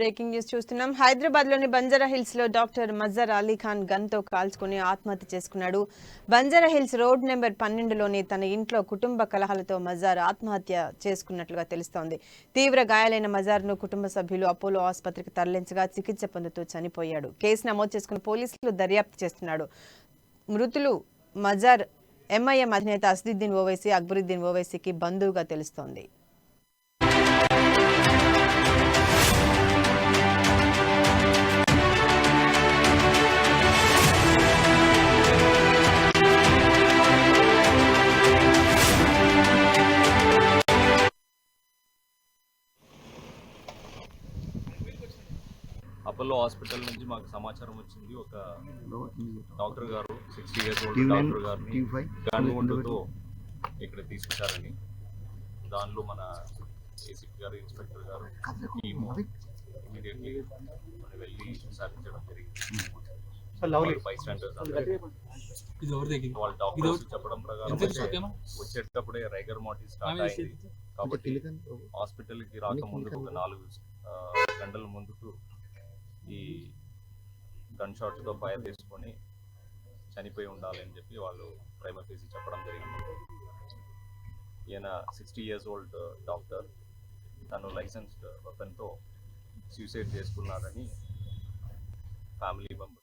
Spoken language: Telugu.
బ్రేకింగ్ న్యూస్ చూస్తున్నాం. హైదరాబాద్ లోని బంజారా హిల్స్ లో డాక్టర్ మజర్ అలీ ఖాన్ గన్ తో కాల్చుకుని ఆత్మహత్య చేసుకున్నాడు. బంజారా హిల్స్ రోడ్ నెంబర్ 12లోని తన ఇంట్లో కుటుంబ కలహాలతో మజార్ ఆత్మహత్య చేసుకున్నట్లుగా తెలుస్తోంది. తీవ్ర గాయాలైన మజార్ ను కుటుంబ సభ్యులు అపోలో ఆసుపత్రికి తరలించగా చికిత్స పొందుతూ చనిపోయాడు. కేసు నమోదు చేసుకున్న పోలీసులు దర్యాప్తు చేస్తున్నారు. మృతులు మజార్ ఎంఐఎం అధినేత అసదుద్దీన్ ఓవైసీ, అక్బరుద్దీన్ ఓవైసీకి బంధువుగా తెలుస్తోంది. అపోలో హాస్పిటల్ నుంచి మాకు సమాచారం వచ్చింది. ఒక డాక్టర్ గారు 60 years old డాక్టర్ గారిని గన్వుండ్తో ఇక్కడ తీసుకొచ్చారని, దానిలో మన ఏసీపీ గారు, ఇన్స్పెక్టర్ గారు టీము ఇమీడియట్లీ మనం వెళ్ళి విచారించడం జరిగింది. బైస్టాండర్స్ వాళ్ళ డాక్టర్స్ చెప్పడం ప్రకారం వచ్చేటప్పుడే రైగర్ మోటివ్ స్టార్ట్ అయింది. కాబట్టి హాస్పిటల్కి రాకముందుకు ఒక 4 గంటల ముందుకు ఈ గన్ షాట్స్తో ఫైర్ చేసుకొని చనిపోయి ఉండాలని చెప్పి వాళ్ళు ప్రైమరీ ఫేసి చెప్పడం జరిగింది. ఈయన 60 years old డాక్టర్, తను లైసెన్స్డ్ వెపన్తో సూసైడ్ చేసుకున్నారని ఫ్యామిలీ మెంబర్స్